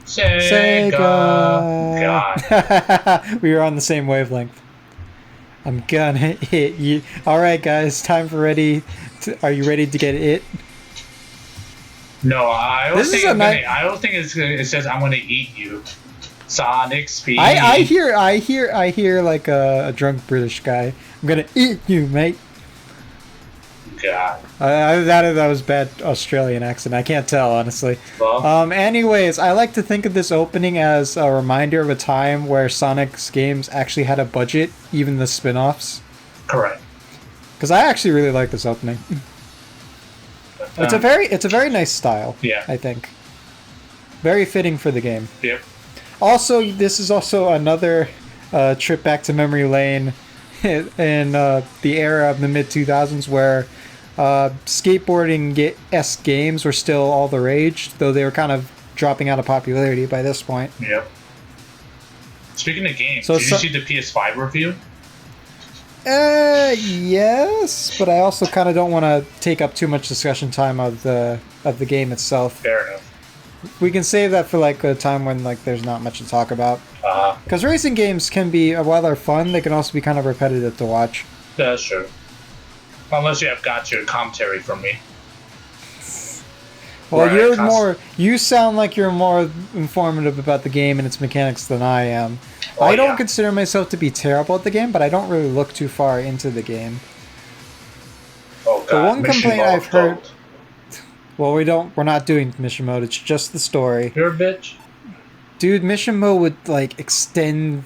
Sega. God. Sega. We were on the same wavelength. I'm gonna hit you. All right, guys, time for ready. Are you ready to get it? No, I don't This is think a I'm gonna. night. I don't think it says I'm gonna eat you. Sonic I Speed. hear like a drunk British guy. I'm gonna eat you, mate. God. That was bad Australian accent. I can't tell honestly. Well, Anyways, I like to think of this opening as a reminder of a time where Sonic's games actually had a budget, even the spin-offs. correct. Because I actually really like this opening. But, It's a very nice style. Yeah. I think. Very fitting for the game. Yep. Also, this is also another trip back to memory lane in the era of the mid 2000s where skateboarding-esque games were still all the rage, though they were kind of dropping out of popularity by this point. Yep. Speaking of games, So did you see the PS5 review? Yes, but I also kind of don't want to take up too much discussion time of the game itself. Fair enough. We can save that for like a time when like there's not much to talk about. Uh, Because racing games can be, while they're fun, they can also be kind of repetitive to watch. that's true. Unless you have got your commentary from me. Well, Right, you're cons- more. You sound like you're more informative about the game and its mechanics than I am. Oh, I don't yeah. consider myself to be terrible at the game, but I don't really look too far into the game. Oh god. one Mission complaint mode I've heard- gold. Well, we're not doing mission mode. It's just the story, You're a bitch. dude. Mission mode would like extend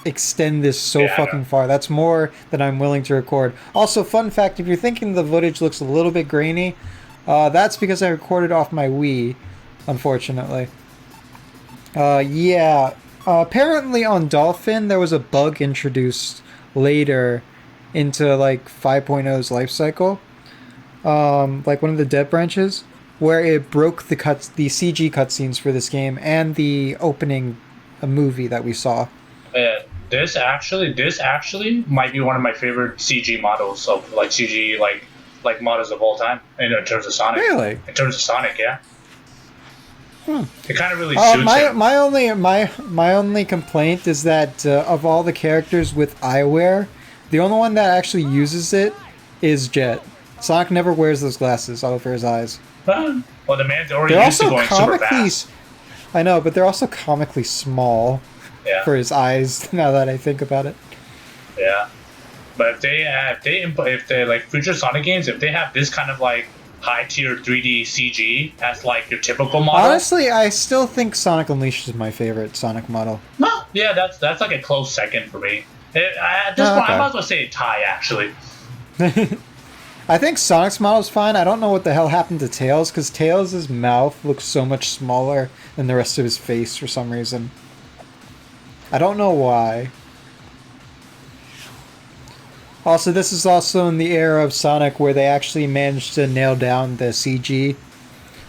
this so Yeah, I fucking know. far. That's more than I'm willing to record. Also, fun fact: if you're thinking the footage looks a little bit grainy, that's because I recorded off my Wii, unfortunately. Yeah. Apparently on Dolphin there was a bug introduced later into like 5.0's life cycle. Like one of the dev branches where it broke the CG cutscenes for this game and the opening movie that we saw. This actually might be one of my favorite CG models of like CG like models of all time in terms of Sonic. Really? In terms of Sonic, yeah. It kind of really Uh, suits my him. my only complaint is that of all the characters with eyewear, the only one that actually uses it is Jet. Sonic never wears those glasses over his eyes. Well, the man's already They're used to also going super comically. fast. I know, but they're also comically small Yeah, for his eyes. Now that I think about it. yeah. But if they like future Sonic games, if they have this kind of like high tier 3D CG as like your typical model, Honestly, I still think Sonic Unleashed is my favorite Sonic model. no, yeah, that's like a close second for me. At this Oh, point, okay. I might as well say a tie actually. I think Sonic's model's fine. I don't know what the hell happened to Tails, because Tails' mouth looks so much smaller than the rest of his face for some reason. I don't know why. Also, this is also in the era of Sonic where they actually managed to nail down the CG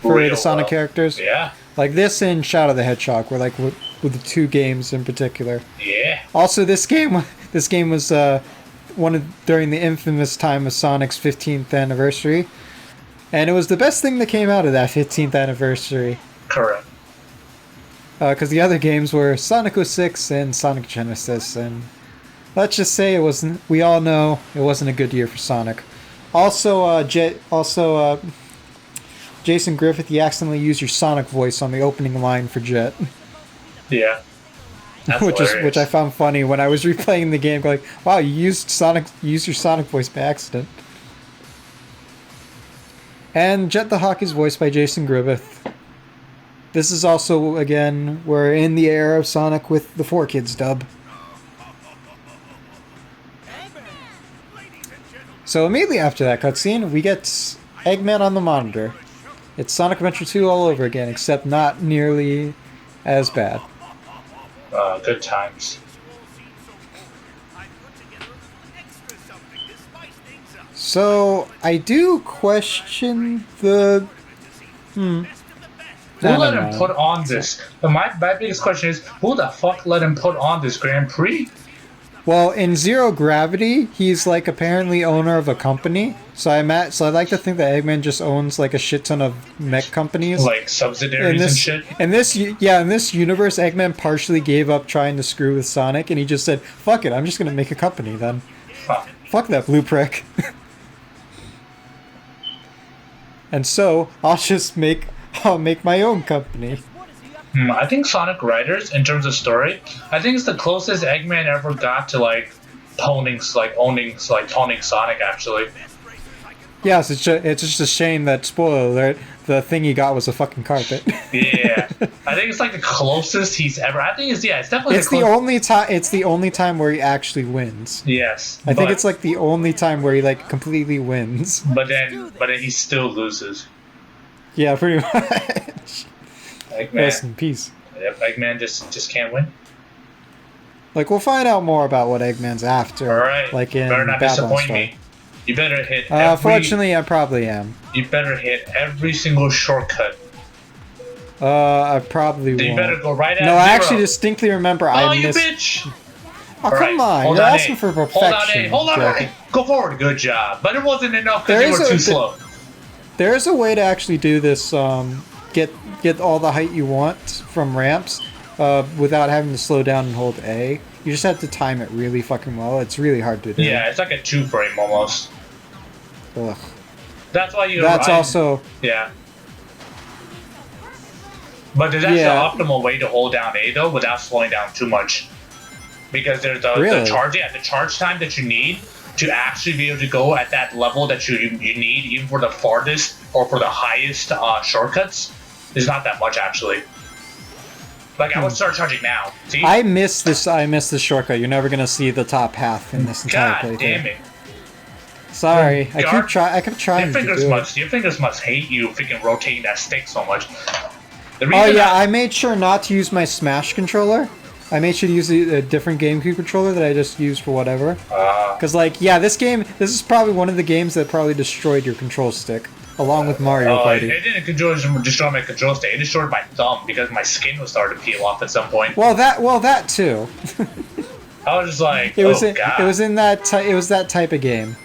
for Real the Sonic well. characters. Yeah, Like this and Shadow the Hedgehog were like with the two games in particular. yeah. Also, this game was during the infamous time of Sonic's 15th anniversary, and it was the best thing that came out of that 15th anniversary. Correct. Because the other games were Sonic 06 and Sonic Genesis, and let's just say it wasn't. We all know it wasn't a good year for Sonic. Also, Jason Griffith, you accidentally used your Sonic voice on the opening line for Jet. Yeah. That's which hilarious. I found funny when I was replaying the game. Going, wow, you used your Sonic voice by accident. And Jet the Hawk is voiced by Jason Griffith. This is also again we're in the era of Sonic with the 4Kids dub. So immediately after that cutscene, we get Eggman on the monitor. It's Sonic Adventure 2 all over again, except not nearly as bad. Good times. So I do question the. Who I let don't him know. put on this? My biggest question is, who the fuck let him put on this Grand Prix? Well, in Zero Gravity, he's like apparently owner of a company. So I like to think that Eggman just owns like a shit ton of mech companies. Like subsidiaries and shit. In this universe, Eggman partially gave up trying to screw with Sonic, and he just said, "Fuck it, I'm just gonna make a company then. Huh. Fuck that blue prick." And so I'll make my own company. I think Sonic Riders, in terms of story, I think it's the closest Eggman ever got to owning Sonic. Actually, Yes, it's just a shame that, spoiler alert, the thing he got was a fucking carpet. yeah, I think it's like the closest he's ever. I think it's definitely. It's the only time. It's the only time where he actually wins. Yes, I think it's like the only time where he like completely wins. But then he still loses. Yeah, pretty much. Eggman. Rest in peace. Yep, Eggman just can't win. Like, we'll find out more about what Eggman's after. All right. Like in better not Babylon disappoint Star. me. You better hit. Fortunately, I probably am. You better hit every single shortcut. I probably You won't. better go right at No, zero. I actually distinctly remember I you missed. bitch! Oh, come on. You're asking for perfection. Hold on, Jackie. A. Go forward. Good job. But it wasn't enough because There you is were a- too slow. There is a way to actually do this. Get all the height you want from ramps, without having to slow down and hold A. You just have to time it really fucking well. It's really hard to do. Yeah, it's like a 2-frame almost. Ugh. That's why you. That's also. Yeah. But that's the optimal way to hold down A though, without slowing down too much. Because there's the charge time that you need to actually be able to go at that level that you need, even for the farthest or for the highest shortcuts, is not that much actually. Like I would start charging now. See? I miss this shortcut. You're never gonna see the top path in this entire God playthrough. damn it! Sorry, I kept trying to do it. Your fingers must hate you freaking rotating that stick so much. Oh yeah, I made sure not to use my Smash controller. I made sure to use a different GameCube controller that I just used for whatever. Because this is probably one of the games that probably destroyed your control stick, along with Mario Party. It didn't destroy my control stick. It destroyed my thumb because my skin was starting to peel off at some point. Well, that too. I was just like, it was that type of game.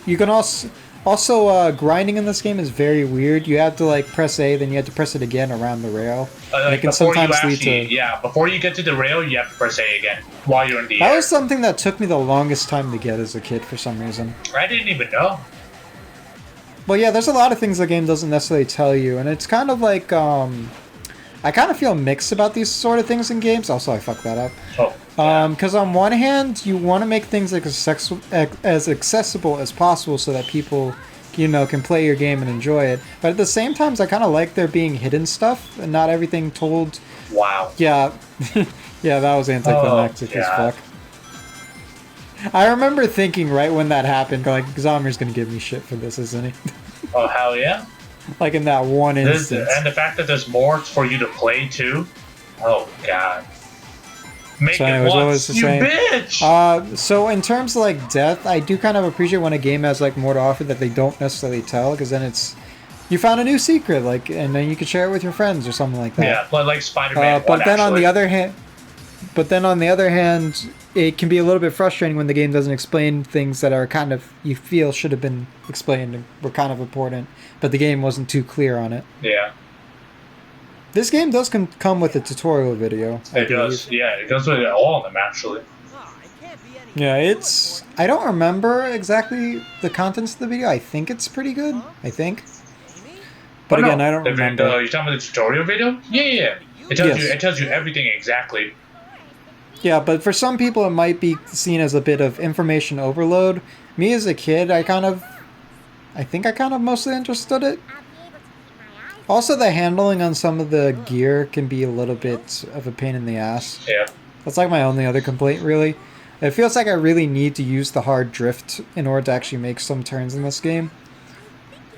You can also grinding in this game is very weird. You have to like press A, then you have to press it again around the rail. It can sometimes lead to before you get to the rail, you have to press A again while you're in the air. That was something that took me the longest time to get as a kid for some reason. I didn't even know. Well, yeah, there's a lot of things the game doesn't necessarily tell you, and it's kind of like I kind of feel mixed about these sort of things in games. Also, I fucked that up. Because on one hand, you want to make things like as accessible as possible so that people, can play your game and enjoy it. But at the same time, I kind of like there being hidden stuff and not everything told. Wow. Yeah, yeah, that was anticlimactic as fuck. I remember thinking right when that happened, like, Zombie's gonna give me shit for this, isn't he? Oh, hell yeah. Like in that one instance. And the fact that there's more for you to play, too. Oh, God. Make So anyways, it what once, was I you saying? bitch! So in terms of, like, death, I do kind of appreciate when a game has, like, more to offer that they don't necessarily tell, because then it's... You found a new secret, like, and then you can share it with your friends or something like that. Yeah, but like Spider-Man 1, But then on actually. the other hand, it can be a little bit frustrating when the game doesn't explain things that are kind of, you feel should have been explained and were kind of important, but the game wasn't too clear on it. Yeah. This game does come with a tutorial video. It does. Yeah, it goes with all of them, actually. Yeah, I don't remember exactly the contents of the video. I think it's pretty good. I think. But again, I don't remember. You're talking about the tutorial video? Yeah. It tells you everything exactly. Yeah, but for some people it might be seen as a bit of information overload. Me as a kid, I think I kind of mostly understood it. Also, the handling on some of the gear can be a little bit of a pain in the ass. Yeah. That's like my only other complaint, really. It feels like I really need to use the hard drift in order to actually make some turns in this game.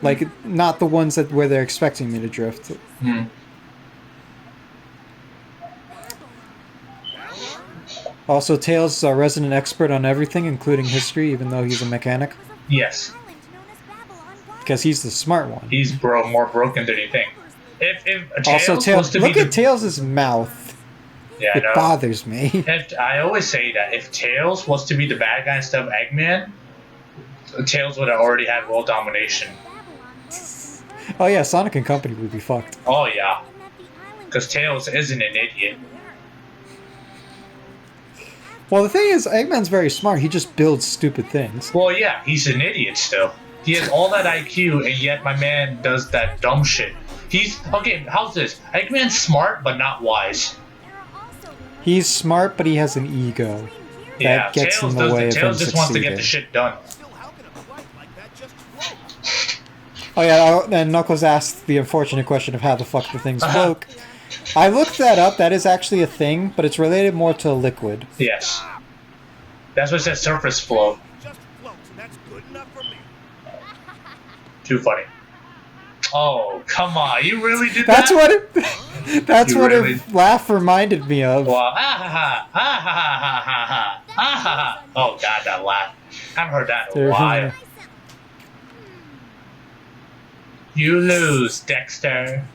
Like, not the ones where they're expecting me to drift. Also, Tails is our resident expert on everything, including history, even though he's a mechanic. Yes. Because he's the smart one. He's more broken than you think. If Also, Tails Tails, look at Tails' mouth. Yeah, It bothers me. I always say that if Tails was to be the bad guy instead of Eggman, Tails would have already had world domination. Oh yeah, Sonic and Company would be fucked. Oh yeah, because Tails isn't an idiot. Well, the thing is, Eggman's very smart. He just builds stupid things. Well, yeah, he's an idiot still. He has all that IQ, and yet my man does that dumb shit. He's okay. How's this? Eggman's smart but not wise. He's smart, but he has an ego that gets in the way of him Tails just wants to get the succeeding. shit done. Oh yeah, and Knuckles asked the unfortunate question of how the fuck the things float. I looked that up. That is actually a thing, but it's related more to liquid. Yes. That's what it says, surface flow. Too funny. Oh, come on. You really did That's that? what it. That's You what really- her laugh reminded me of. Well, ah ha ha, ah ha ha ha ha ha, ah ha ha. Oh god, that laugh. I haven't heard that in a while. You lose, Dexter.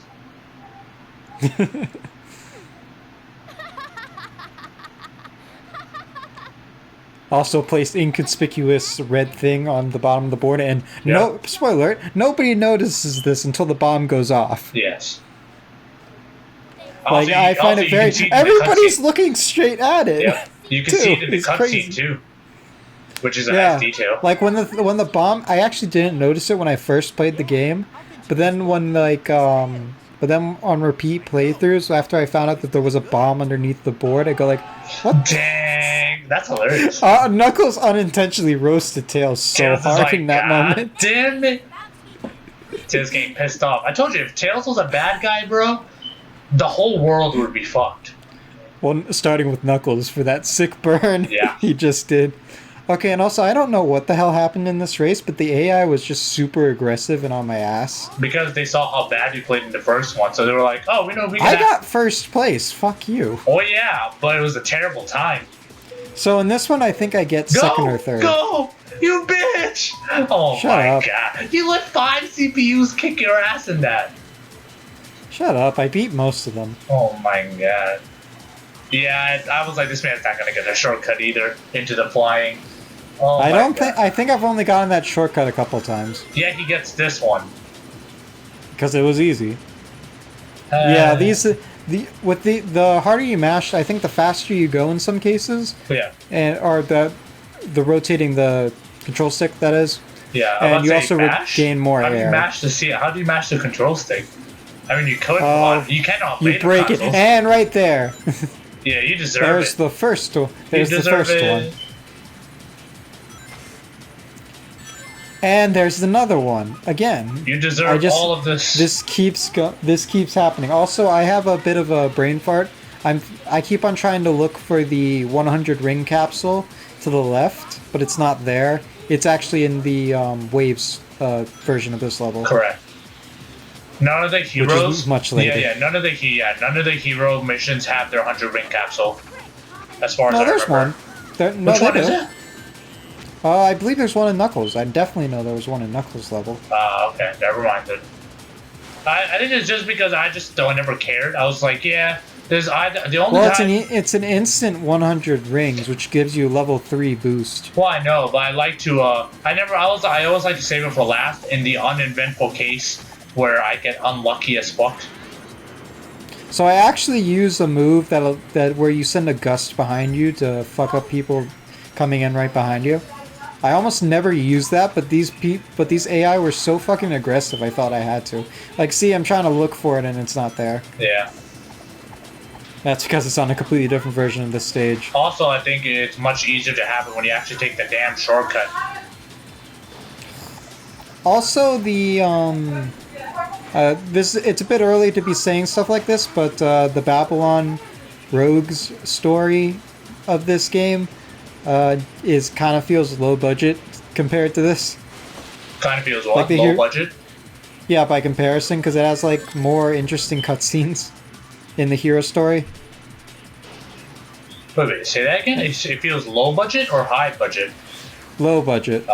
Also placed inconspicuous red thing on the bottom of the board, and no spoiler, nobody notices this until the bomb goes off. Yes. Like I find it very. Everybody's looking straight at it. Yeah, you can see it in the It's crazy. cutscene too, which is a nice detail. Like when the bomb, I actually didn't notice it when I first played the game, but then when but then on repeat playthroughs after I found out that there was a bomb underneath the board, I go like, what? Dang, that's hilarious. Knuckles unintentionally roasted Tails so hard in that moment. Damn it! Tails getting pissed off. I told you, if Tails was a bad guy, bro, the whole world would be fucked. Well, starting with Knuckles for that sick burn he just did. Okay, and also, I don't know what the hell happened in this race, but the AI was just super aggressive and on my ass. Because they saw how bad you played in the first one, so they were like, oh, we know we can... I got first place, fuck you. Oh yeah, but it was a terrible time. So in this one, I think I get second or third. Go! You bitch! Oh Shut my up. god. You let 5 CPUs kick your ass in that. Shut up, I beat most of them. Oh my god. Yeah, I was like, this man's not gonna get a shortcut either into the flying. Oh I think I've only gotten that shortcut a couple times. Yeah, he gets this one. Because it was easy. Yeah, the harder you mash, I think the faster you go in some cases. Yeah. Or the rotating the control stick, that is. Yeah. And you also gain more air. How do you mash the control stick? I mean, you could. You cannot. You break it, and right there. Yeah, you deserve There's it. the first one. There's the first one. And there's another one again. You deserve all of this. This keeps happening. Also, I have a bit of a brain fart. I keep on trying to look for the 100 ring capsule to the left, but it's not there. It's actually in the waves version of this level. Correct. None of the heroes. Which is much later. Yeah. None of the hero missions have their 100 ring capsule. As far as I there's remember. one. Which one is it? I believe there's one in Knuckles. I definitely know there was one in Knuckles level. Okay. Never mind then. I think it's just because I never cared. I was like, yeah, there's the only it's an instant 100 rings, which gives you level 3 boost. Well, I know, but I like to. I always like to save it for last in the uneventful case where I get unlucky as fuck. So I actually use a move that where you send a gust behind you to fuck up people coming in right behind you. I almost never use that, but these AI were so fucking aggressive. I thought I had to. Like, see, I'm trying to look for it and it's not there. Yeah. That's because it's on a completely different version of this stage. Also, I think it's much easier to happen when you actually take the damn shortcut. Also, it's a bit early to be saying stuff like this, but the Babylon Rogues story of this game kind of feels low budget compared to this. Kind of feels what? Low budget? Yeah, by comparison, because it has like more interesting cutscenes in the hero story. Wait, say that again? It feels low budget or high budget? Low budget.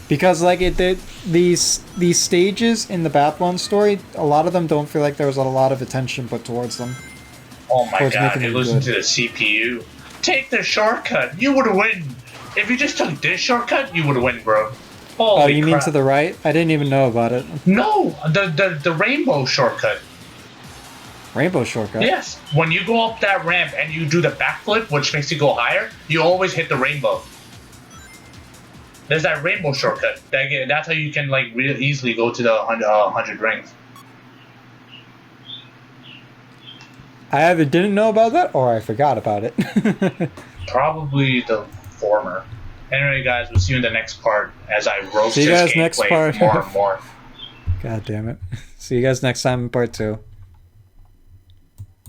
Because like these stages in the Babylon story, a lot of them don't feel like there was a lot of attention put towards them. Oh my towards god, making they them listen good. to the CPU. Take the shortcut. You would win. If you just took this shortcut, you would win, bro. Holy Oh, you mean crap. to the right? I didn't even know about it. No, the rainbow shortcut. Rainbow shortcut? Yes. When you go up that ramp and you do the backflip, which makes you go higher, you always hit the rainbow. There's that rainbow shortcut. That's how you can like real easily go to the 100 rings. I either didn't know about that or I forgot about it. Probably the former. Anyway, guys, we'll see you in the next part as I roast See you this guys next gameplay part. more and more. God damn it. See you guys next time in part 2.